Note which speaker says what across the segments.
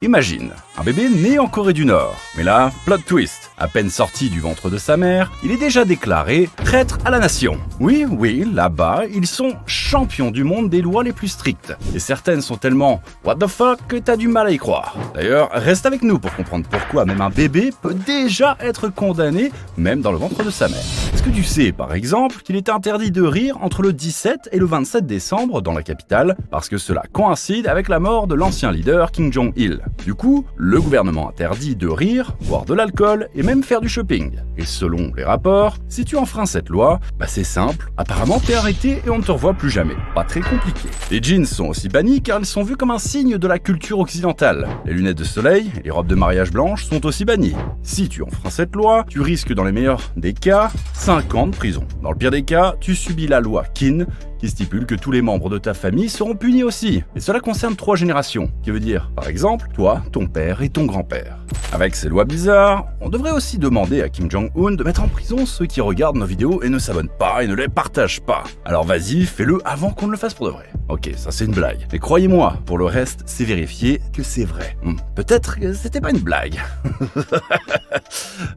Speaker 1: Imagine, un bébé né en Corée du Nord. Mais là, plot twist. À peine sorti du ventre de sa mère, il est déjà déclaré traître à la nation. Oui, là-bas, ils sont champions du monde des lois les plus strictes. Et certaines sont tellement what the fuck que t'as du mal à y croire. D'ailleurs, reste avec nous pour comprendre pourquoi même un bébé peut déjà être condamné, même dans le ventre de sa mère. Est-ce que tu sais, par exemple, qu'il est interdit de rire entre le 17 et le 27 décembre dans la capitale, parce que cela coïncide avec la mort de l'ancien leader Kim Jong-il. Du coup, le gouvernement interdit de rire, boire de l'alcool et même faire du shopping. Et selon les rapports, si tu enfreins cette loi, c'est simple, apparemment t'es arrêté et on ne te revoit plus jamais. Pas très compliqué. Les jeans sont aussi bannis car ils sont vus comme un signe de la culture occidentale. Les lunettes de soleil et les robes de mariage blanches sont aussi bannies. Si tu enfreins cette loi, tu risques dans les meilleurs des cas 5 ans de prison. Dans le pire des cas, tu subis la loi Kin qui stipule que tous les membres de ta famille seront punis aussi. Et cela concerne 3 générations, qui veut dire, par exemple, toi, ton père et ton grand-père. Avec ces lois bizarres, on devrait aussi demander à Kim Jong-un de mettre en prison ceux qui regardent nos vidéos et ne s'abonnent pas et ne les partagent pas. Alors vas-y, fais-le avant qu'on ne le fasse pour de vrai. Ok, ça c'est une blague. Mais croyez-moi, pour le reste, c'est vérifié que c'est vrai. Peut-être que c'était pas une blague.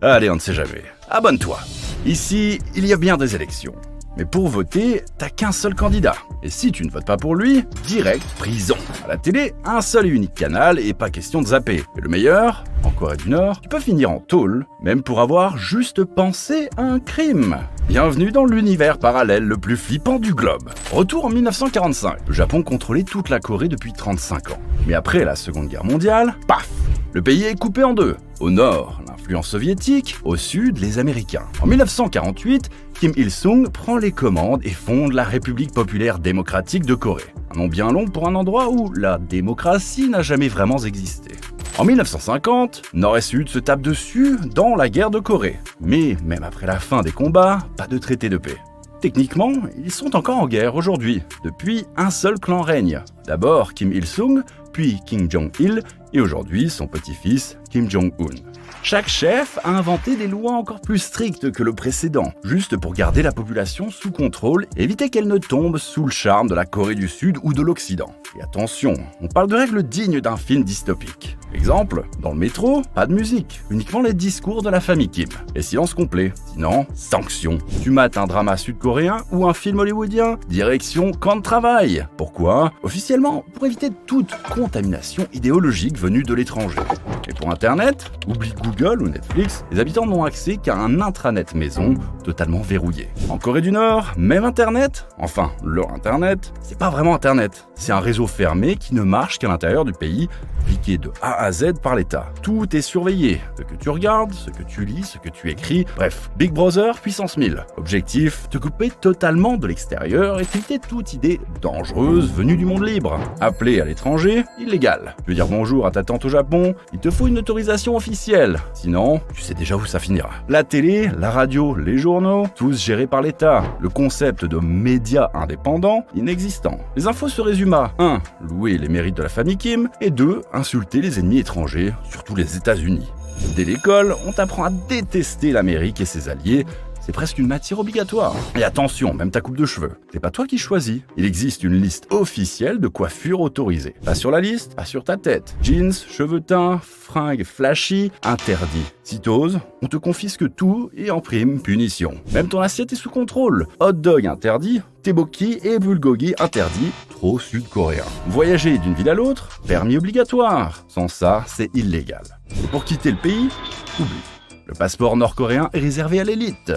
Speaker 1: Allez, on ne sait jamais. Abonne-toi. Ici, il y a bien des élections. Mais pour voter, t'as qu'un seul candidat. Et si tu ne votes pas pour lui, direct prison. À la télé, un seul et unique canal et pas question de zapper. Et le meilleur, en Corée du Nord, tu peux finir en tôle, même pour avoir juste pensé à un crime. Bienvenue dans l'univers parallèle le plus flippant du globe. Retour en 1945. Le Japon contrôlait toute la Corée depuis 35 ans. Mais après la Seconde Guerre mondiale, paf! Le pays est coupé en deux. Au nord, l'influence soviétique, au sud, les Américains. En 1948, Kim Il-sung prend les commandes et fonde la République populaire démocratique de Corée. Un nom bien long pour un endroit où la démocratie n'a jamais vraiment existé. En 1950, Nord et Sud se tapent dessus dans la guerre de Corée. Mais même après la fin des combats, pas de traité de paix. Techniquement, ils sont encore en guerre aujourd'hui. Depuis, un seul clan règne. D'abord Kim Il-sung, puis Kim Jong-il, et aujourd'hui son petit-fils Kim Jong-un. Chaque chef a inventé des lois encore plus strictes que le précédent, juste pour garder la population sous contrôle et éviter qu'elle ne tombe sous le charme de la Corée du Sud ou de l'Occident. Et attention, on parle de règles dignes d'un film dystopique. Exemple, dans le métro, pas de musique, uniquement les discours de la famille Kim. Et silence complet, sinon, sanction. Tu mates un drama sud-coréen ou un film hollywoodien, direction camp de travail. Pourquoi ? Officiellement, pour éviter toute contamination idéologique venue de l'étranger. Et pour Internet, oublie Google ou Netflix, les habitants n'ont accès qu'à un intranet maison totalement verrouillé. En Corée du Nord, même Internet, enfin leur Internet, c'est pas vraiment Internet. C'est un réseau fermé qui ne marche qu'à l'intérieur du pays, piqué de A à Z par l'État. Tout est surveillé. Ce que tu regardes, ce que tu lis, ce que tu écris, bref, Big Brother puissance 1000. Objectif, te couper totalement de l'extérieur et éviter toute idée dangereuse venue du monde libre. Appeler à l'étranger, illégal. Tu veux dire bonjour à ta tante au Japon, il te faut une autorisation officielle. Sinon, tu sais déjà où ça finira. La télé, la radio, les journaux, tous gérés par l'État. Le concept de médias indépendants, inexistant. Les infos se résument à 1. Louer les mérites de la famille Kim et 2. Insulter les ennemis étrangers, surtout les États-Unis. Dès l'école, on t'apprend à détester l'Amérique et ses alliés. C'est presque une matière obligatoire. Et attention, même ta coupe de cheveux, c'est pas toi qui choisis. Il existe une liste officielle de coiffures autorisées. Pas sur la liste, pas sur ta tête. Jeans, cheveux teints, fringues flashy, interdit. Si t'oses, on te confisque tout et en prime, punition. Même ton assiette est sous contrôle. Hot dog interdit, tteokbokki et bulgogi interdit, trop sud-coréen. Voyager d'une ville à l'autre, permis obligatoire. Sans ça, c'est illégal. Et pour quitter le pays, oublie. Le passeport nord-coréen est réservé à l'élite.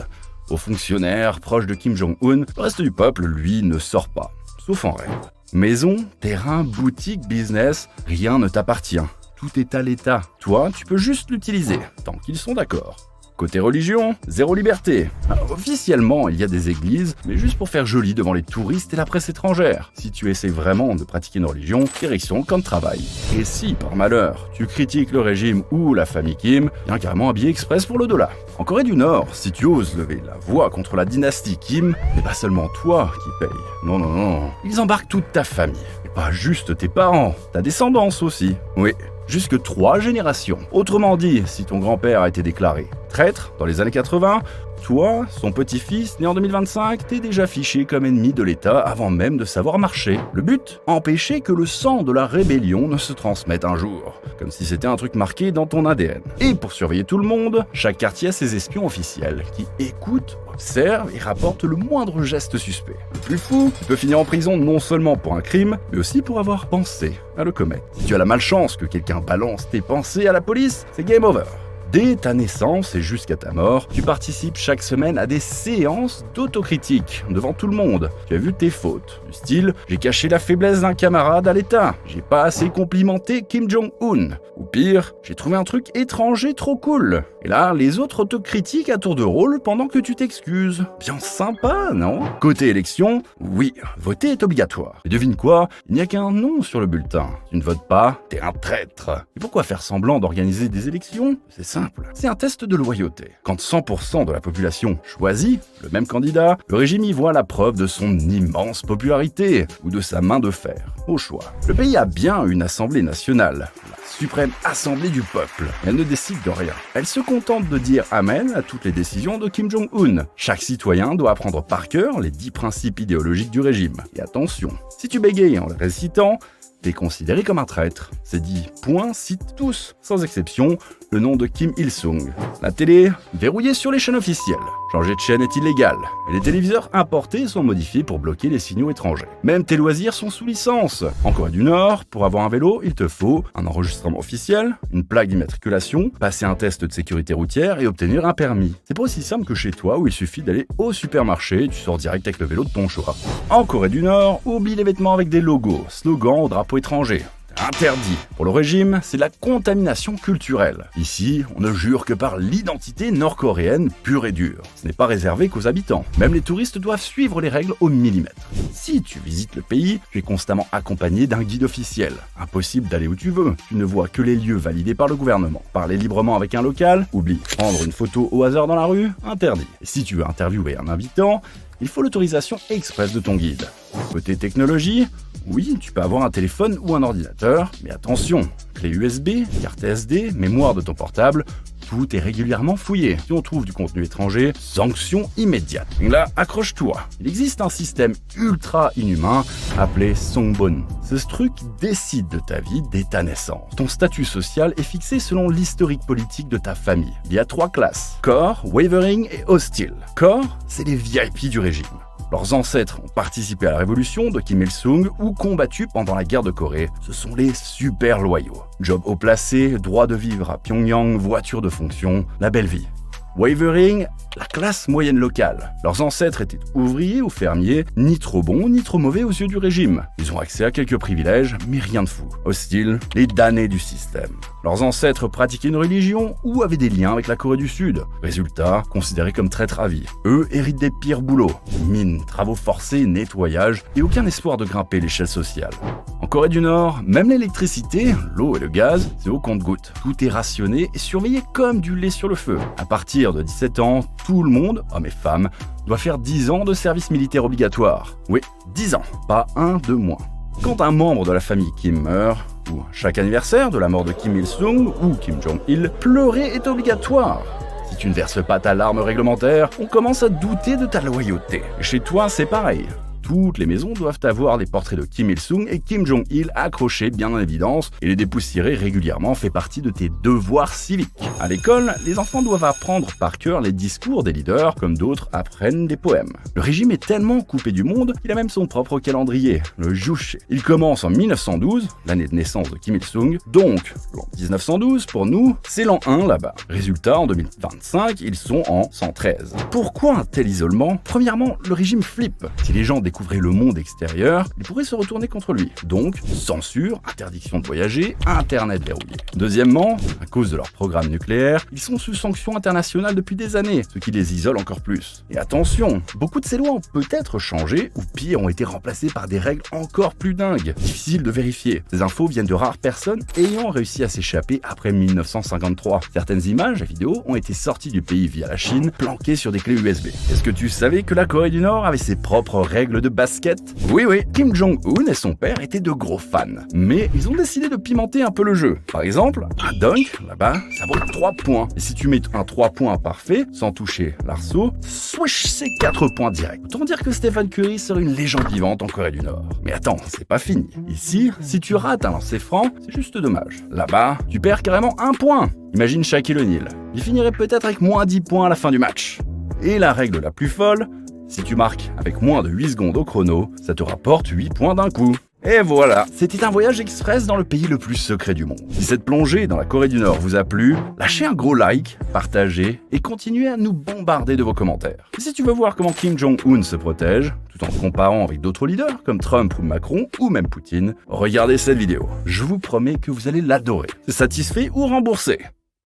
Speaker 1: Aux fonctionnaires proches de Kim Jong-un, le reste du peuple, lui, ne sort pas, sauf en rêve. Maison, terrain, boutique, business, rien ne t'appartient. Tout est à l'État. Toi, tu peux juste l'utiliser, tant qu'ils sont d'accord. Côté religion, zéro liberté. Alors, officiellement, il y a des églises, mais juste pour faire joli devant les touristes et la presse étrangère. Si tu essaies vraiment de pratiquer une religion, direction camp de travail. Et si, par malheur, tu critiques le régime ou la famille Kim, il y a carrément un billet express pour l'au-delà. En Corée du Nord, si tu oses lever la voix contre la dynastie Kim, c'est pas seulement toi qui paye. Non. Ils embarquent toute ta famille. Et pas juste tes parents, ta descendance aussi. Oui. Jusque 3 générations. Autrement dit, si ton grand-père a été déclaré Traître, dans les années 80, toi, son petit-fils, né en 2025, t'es déjà fiché comme ennemi de l'État avant même de savoir marcher. Le but ? Empêcher que le sang de la rébellion ne se transmette un jour, comme si c'était un truc marqué dans ton ADN. Et pour surveiller tout le monde, chaque quartier a ses espions officiels, qui écoutent, observent et rapportent le moindre geste suspect. Le plus fou, tu peux finir en prison non seulement pour un crime, mais aussi pour avoir pensé à le commettre. Si tu as la malchance que quelqu'un balance tes pensées à la police, c'est game over. Dès ta naissance et jusqu'à ta mort, tu participes chaque semaine à des séances d'autocritique devant tout le monde. Tu as vu tes fautes, du style « j'ai caché la faiblesse d'un camarade à l'État »,« j'ai pas assez complimenté Kim Jong-un » ou pire « j'ai trouvé un truc étranger trop cool ». Et là, les autres autocritiquent à tour de rôle pendant que tu t'excuses. Bien sympa, non ? Côté élection, oui, voter est obligatoire. Et devine quoi ? Il n'y a qu'un nom sur le bulletin. Tu ne votes pas, t'es un traître. Et pourquoi faire semblant d'organiser des élections ? C'est simple. C'est un test de loyauté. Quand 100% de la population choisit le même candidat, le régime y voit la preuve de son immense popularité ou de sa main de fer. Au choix. Le pays a bien une assemblée nationale. La suprême assemblée du peuple. Elle ne décide de rien. Elle se contente de dire amen à toutes les décisions de Kim Jong-un. Chaque citoyen doit apprendre par cœur les 10 principes idéologiques du régime. Et attention, si tu bégayes en les récitant, t'es considéré comme un traître. Ces 10 points citent tous, sans exception, le nom de Kim Il-sung. La télé, verrouillée sur les chaînes officielles. Changer de chaîne est illégal. Et les téléviseurs importés sont modifiés pour bloquer les signaux étrangers. Même tes loisirs sont sous licence. En Corée du Nord, pour avoir un vélo, il te faut un enregistrement officiel, une plaque d'immatriculation, passer un test de sécurité routière et obtenir un permis. C'est pas aussi simple que chez toi où il suffit d'aller au supermarché et tu sors direct avec le vélo de ton choix. En Corée du Nord, oublie les vêtements avec des logos, slogans au drapeau étranger. Interdit. Pour le régime, c'est la contamination culturelle. Ici, on ne jure que par l'identité nord-coréenne pure et dure. Ce n'est pas réservé qu'aux habitants. Même les touristes doivent suivre les règles au millimètre. Si tu visites le pays, tu es constamment accompagné d'un guide officiel. Impossible d'aller où tu veux. Tu ne vois que les lieux validés par le gouvernement. Parler librement avec un local, oublie. Prendre une photo au hasard dans la rue, interdit. Et si tu veux interviewer un invitant, il faut l'autorisation express de ton guide. Côté technologie, oui, tu peux avoir un téléphone ou un ordinateur, mais attention, clé USB, carte SD, mémoire de ton portable, tout est régulièrement fouillé. Si on trouve du contenu étranger, sanction immédiate. Là, accroche-toi. Il existe un système ultra inhumain appelé Songbon. C'est ce truc qui décide de ta vie dès ta naissance. Ton statut social est fixé selon l'historique politique de ta famille. Il y a 3 classes: Core, Wavering et Hostile. Core, c'est les VIP du régime. Leurs ancêtres ont participé à la révolution de Kim Il-sung ou combattu pendant la guerre de Corée. Ce sont les super loyaux. Job haut placé, droit de vivre à Pyongyang, voiture de fonction, la belle vie. Wavering, la classe moyenne locale. Leurs ancêtres étaient ouvriers ou fermiers, ni trop bons ni trop mauvais aux yeux du régime. Ils ont accès à quelques privilèges, mais rien de fou. Hostile, les damnés du système. Leurs ancêtres pratiquaient une religion ou avaient des liens avec la Corée du Sud. Résultat, considérés comme traîtres à vie. Eux héritent des pires boulots. Mines, travaux forcés, nettoyage, et aucun espoir de grimper l'échelle sociale. En Corée du Nord, même l'électricité, l'eau et le gaz, c'est au compte-gouttes. Tout est rationné et surveillé comme du lait sur le feu. À partir de 17 ans, tout le monde, hommes et femmes, doit faire 10 ans de service militaire obligatoire. Oui, 10 ans, pas un de moins. Quand un membre de la famille Kim meurt, ou chaque anniversaire de la mort de Kim Il-sung ou Kim Jong-il, pleurer est obligatoire. Si tu ne verses pas ta larme réglementaire, on commence à douter de ta loyauté. Et chez toi, c'est pareil. Toutes les maisons doivent avoir des portraits de Kim Il-sung et Kim Jong-il accrochés bien en évidence, et les dépoussiérer régulièrement fait partie de tes devoirs civiques. À l'école, les enfants doivent apprendre par cœur les discours des leaders, comme d'autres apprennent des poèmes. Le régime est tellement coupé du monde qu'il a même son propre calendrier, le Juche. Il commence en 1912, l'année de naissance de Kim Il-sung, donc l'an 1912 pour nous, c'est l'an 1 là-bas. Résultat, en 2025, ils sont en 113. Pourquoi un tel isolement ? Premièrement, le régime flippe. Si les gens découvrir le monde extérieur, il pourrait se retourner contre lui. Donc, censure, interdiction de voyager, Internet verrouillé. Deuxièmement, à cause de leur programme nucléaire, ils sont sous sanctions internationales depuis des années, ce qui les isole encore plus. Et attention, beaucoup de ces lois ont peut-être changé, ou pire, ont été remplacées par des règles encore plus dingues. Difficile de vérifier. Ces infos viennent de rares personnes ayant réussi à s'échapper après 1953. Certaines images et vidéos ont été sorties du pays via la Chine, planquées sur des clés USB. Est-ce que tu savais que la Corée du Nord avait ses propres règles de basket? Oui, Kim Jong-un et son père étaient de gros fans, mais ils ont décidé de pimenter un peu le jeu. Par exemple, un dunk, là-bas, ça vaut 3 points. Et si tu mets un 3 points parfait, sans toucher l'arceau, swish, c'est 4 points directs. Autant dire que Stephen Curry serait une légende vivante en Corée du Nord. Mais attends, c'est pas fini. Ici, si tu rates un lancer franc, c'est juste dommage. Là-bas, tu perds carrément 1 point. Imagine Shaquille O'Neal. Il finirait peut-être avec moins 10 points à la fin du match. Et la règle la plus folle, si tu marques avec moins de 8 secondes au chrono, ça te rapporte 8 points d'un coup. Et voilà, c'était un voyage express dans le pays le plus secret du monde. Si cette plongée dans la Corée du Nord vous a plu, lâchez un gros like, partagez et continuez à nous bombarder de vos commentaires. Et si tu veux voir comment Kim Jong-un se protège, tout en te comparant avec d'autres leaders comme Trump ou Macron ou même Poutine, regardez cette vidéo. Je vous promets que vous allez l'adorer. C'est satisfait ou remboursé.